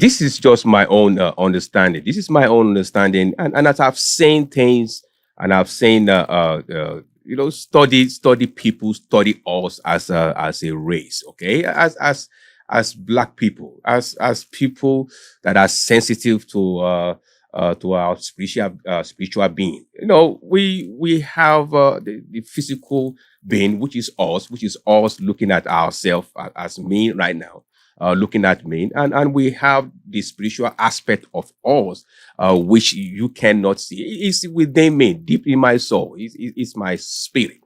this is just my own understanding. This is my own understanding, and as I've seen things, and I've seen, study people, study us as a race, okay, as black people, as people that are sensitive to our spiritual being. We have the physical being, which is us looking at ourselves as me right now, looking at me, and we have the spiritual aspect of us, which you cannot see. It's within me, deep in my soul. It's my spirit.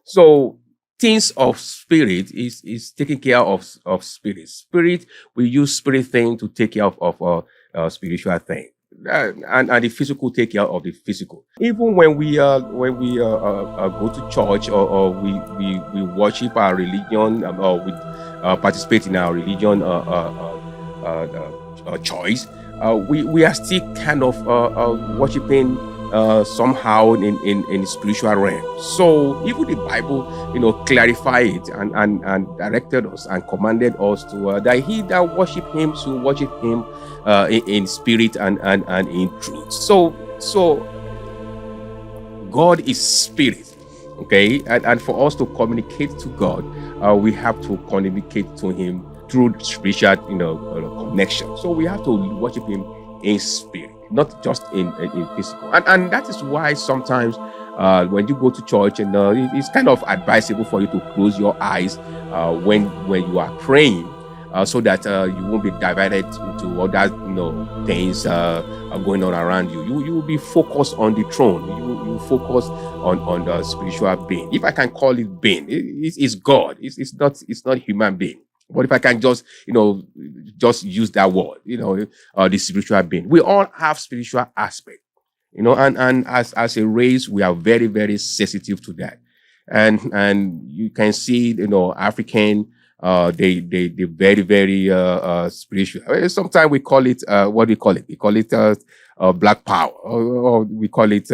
So things of spirit is taking care of spirit. Spirit, we use spirit thing to take care of spiritual thing. And the physical take care of the physical. Even when we go to church, or we worship our religion, or we participate in our religion choice, we are still kind of worshiping somehow in spiritual realm. So even the Bible, clarify it and directed us and commanded us to that he that worship him should worship him in spirit and in truth. So God is spirit, okay, and for us to communicate to God, we have to communicate to him through spiritual connection. So we have to worship him in spirit, not just in physical. And that is why sometimes when you go to church, and it's kind of advisable for you to close your eyes when you are praying, so that you won't be divided into other things going on around you. You will be focused on the throne. You focus on the spiritual being. If I can call it being, it's God. It's not human being. But if I can just use that word, the spiritual being, we all have spiritual aspect, and as a race, we are very, very sensitive to that. And you can see, African, they very, very spiritual. Sometimes we call it what do we call it? We call it black power, or we call it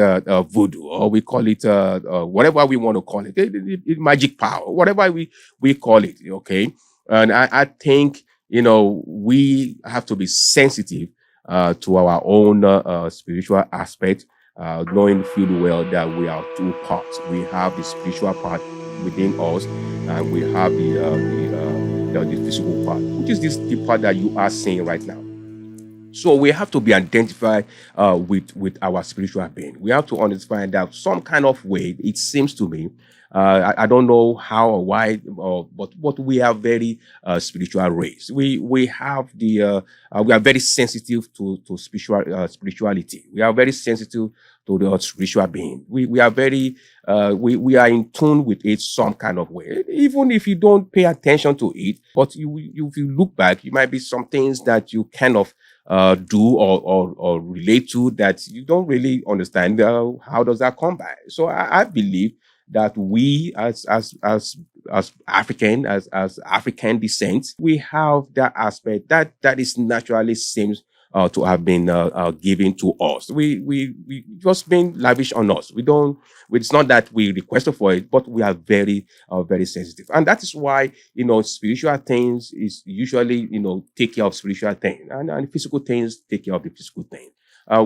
voodoo, or we call it whatever we want to call it, magic power, whatever we call it. Okay. And I think, we have to be sensitive to our own spiritual aspect, knowing full well that we are two parts. We have the spiritual part within us, and we have the physical part, which is the part that you are seeing right now. So we have to be identified with our spiritual being. We have to understand that some kind of way, it seems to me, I don't know how or why, but we are very spiritual race. We have we are very sensitive to spirituality. We are very sensitive to the spiritual being. We are very we are in tune with it some kind of way. Even if you don't pay attention to it, but if you look back, you might be some things that you kind of do or relate to that you don't really understand. How does that come by? So I believe that we as African, as African descent, we have that aspect that is naturally seems to have been given to us. We just been lavish on us. We don't. It's not that we requested for it, but we are very very sensitive, and that is why spiritual things is usually take care of spiritual things, and physical things take care of the physical things.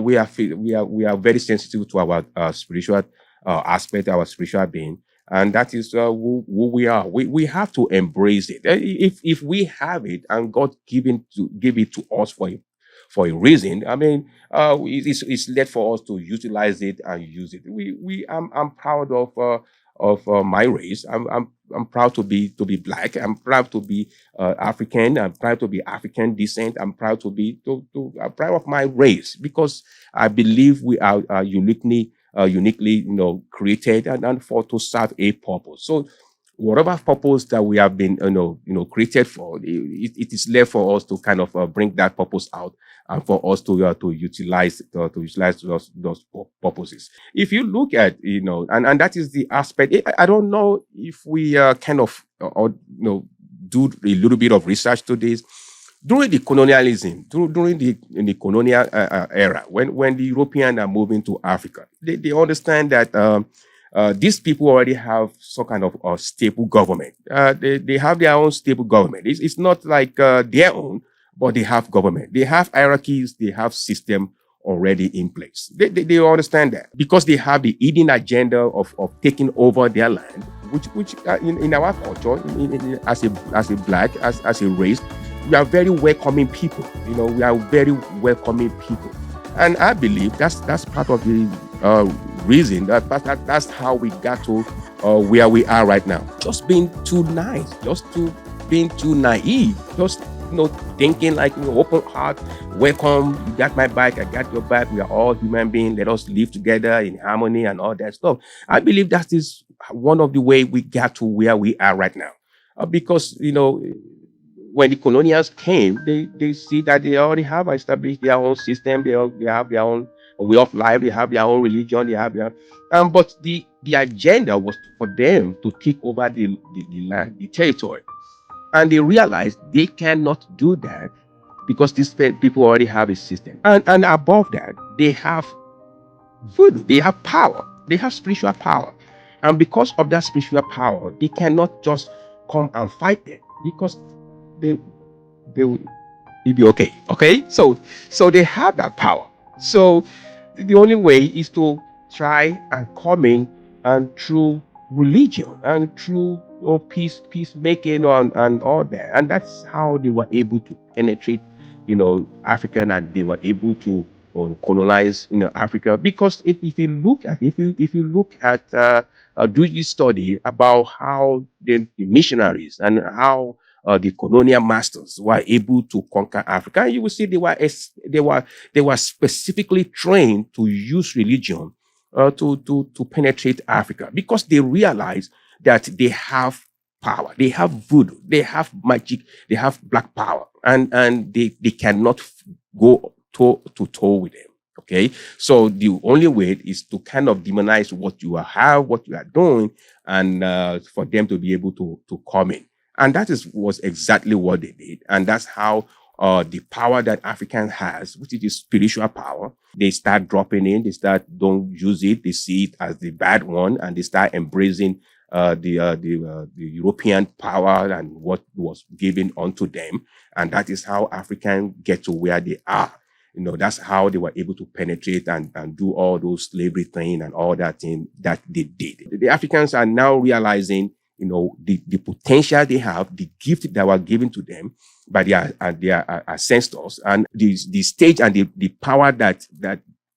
We are very sensitive to our spiritual aspect, our spiritual being, and that is who we are. We have to embrace it. If we have it, and God give it to us for a reason, I mean, it's led for us to utilize it and use it. I'm proud of my race. I'm proud to be black. I'm proud to be African. I'm proud to be African descent. I'm proud to be I'm proud of my race, because I believe we are uniquely created and for to serve a purpose. So whatever purpose that we have been created for, it is left for us to kind of bring that purpose out, and for us to utilize those purposes. If you look at and that is the aspect. I don't know if we kind of do a little bit of research to this. During the colonialism, during the colonial era, when the Europeans are moving to Africa, they understand that these people already have some kind of stable government. They have their own stable government. It's not like their own, but they have government. They have hierarchies. They have system already in place. They understand that because they have the hidden agenda of taking over their land, which in our culture, as a black, as a race, we are very welcoming people. We are very welcoming people, and I believe that's part of the reason that's how we got to where we are right now. Just being too nice, being too naive, just thinking like open heart, welcome. You got my back, I got your back. We are all human beings. Let us live together in harmony and all that stuff. I believe that is one of the way we got to where we are right now, because when the colonials came, they see that they already have established their own system. They have their own way of life. They have their own religion. They have their but the agenda was for them to take over the land, the territory, and they realized they cannot do that because these people already have a system. And above that, they have food, they have power, they have spiritual power, and because of that spiritual power, they cannot just come and fight them because they will be okay. Okay, so they have that power. So the only way is to try and come in and through religion and through peacemaking and all that, and that's how they were able to penetrate African, and they were able to colonize Africa. Because if you look at do this study about how the missionaries and how the colonial masters were able to conquer Africa, you will see they were specifically trained to use religion to penetrate Africa, because they realized that they have power, they have voodoo, they have magic, they have black power, and they cannot go toe to toe with them. Okay, so the only way is to kind of demonize what you have, what you are doing, and for them to be able to come in. And was exactly what they did. And that's how the power that African has, which is the spiritual power, they start dropping in. They don't use it. They see it as the bad one, and they start embracing the European power and what was given unto them. And that is how Africans get to where they are. That's how they were able to penetrate and do all those slavery thing and all that thing that they did. The Africans are now realizing the potential they have, the gift that were given to them by their ancestors, and the stage and the power that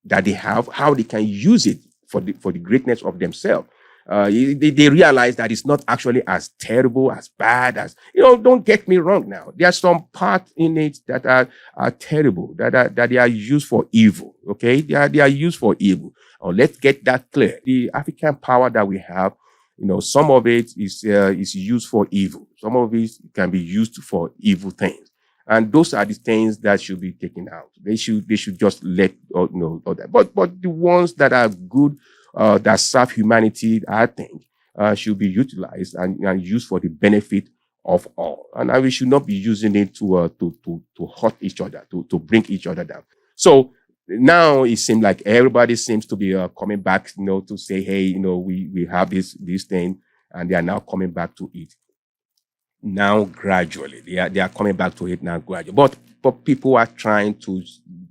they have, how they can use it for the greatness of themselves. They realize that it's not actually as terrible, as bad as, don't get me wrong now. There are some parts in it that are terrible, that they are used for evil. Okay. They are used for evil. Let's get that clear. The African power that we have, some of it is used for evil. Some of it can be used for evil things. And those are the things that should be taken out. They should just let all that. But the ones that are good, that serve humanity, I think, should be utilized and used for the benefit of all. And we should not be using it to hurt each other, to bring each other down. So now it seems like everybody seems to be coming back, to say, hey, we have this thing, and they are now coming back to it. Now gradually, they are coming back to it now gradually. But people are trying to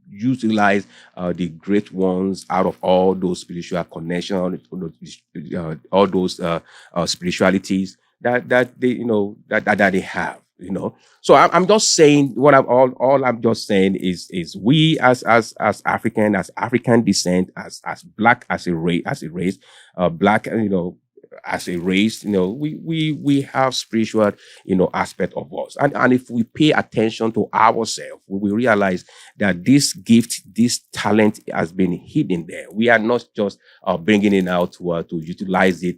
utilize the great ones out of all those spiritual connections, all those spiritualities that they have. So I'm just saying all I'm just saying is we as African, as African descent, as black, as a race, black, as a race, we have spiritual, aspect of us. And if we pay attention to ourselves, we will realize that this gift, this talent has been hidden there. We are not just bringing it out to utilize it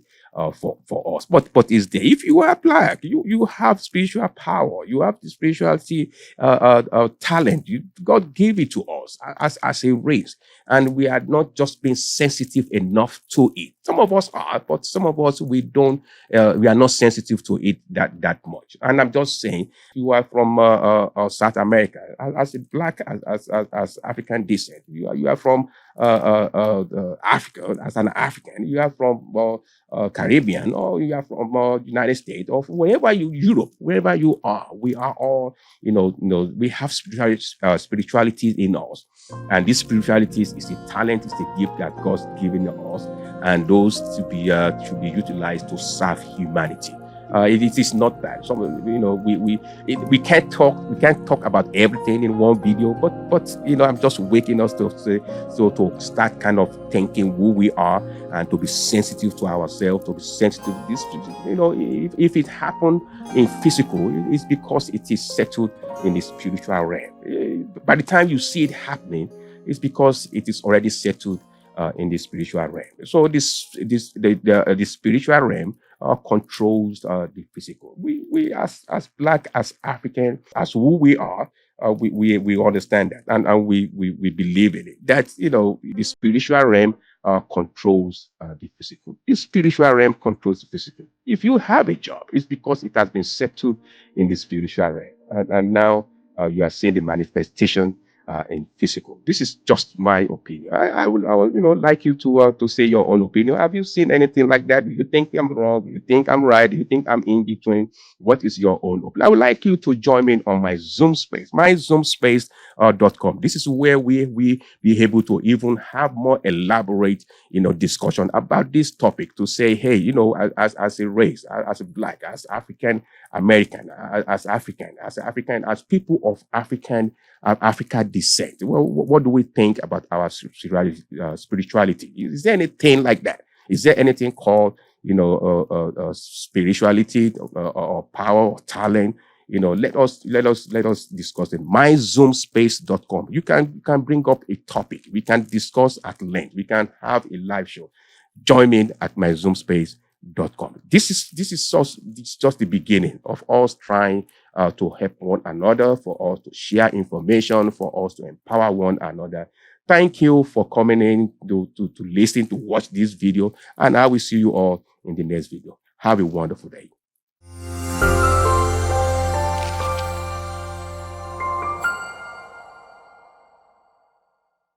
for us, but is there. If you are black, you have spiritual power, you have the spirituality talent. God gave it to us as a race, and we are not just being sensitive enough to it. Some of us are, but some of us we don't. We are not sensitive to it that much. And I'm just saying, you are from South America, as a black, as African descent. You are from Africa as an African. You are from Caribbean, or you are from United States, or wherever Europe, wherever you are, we are all, we have spirituality in us. And this spirituality is a talent, is a gift that God's given us, and those should be utilized to serve humanity. It is not bad. Some, we can't talk about everything in one video, but I'm just waking us to say, so to start kind of thinking who we are, and to be sensitive to ourselves, to be sensitive to this. If it happened in physical, it's because it is settled in the spiritual realm. By the time you see it happening, it's because it is already settled in the spiritual realm. So the spiritual realm controls the physical. We as Black, as African, as who we are, we understand that, and we believe in it. That the spiritual realm controls the physical. The spiritual realm controls the physical. If you have a job, it's because it has been settled in the spiritual realm, and now you are seeing the manifestation in physical. This is just my opinion. I would like you to say your own opinion. Have you seen anything like that? Do you think I'm wrong? Do you think I'm right? Do you think I'm in between? What is your own opinion? I would like you to join me on my Zoom space, myzoomspace.com. This is where we be able to even have more elaborate discussion about this topic, to say, hey, as a race, as a Black, as African American, as people of Africa descent. Well, what do we think about our spirituality? Is there anything like that? Is there anything called, spirituality or power or talent? Let us discuss it. myzoomspace.com. You can bring up a topic. We can discuss at length. We can have a live show. Join me at myzoomspace.com. This is just the beginning of us trying to help one another, for us to share information, for us to empower one another. Thank you for coming in to listen, to watch this video, and I will see you all in the next video. Have a wonderful day.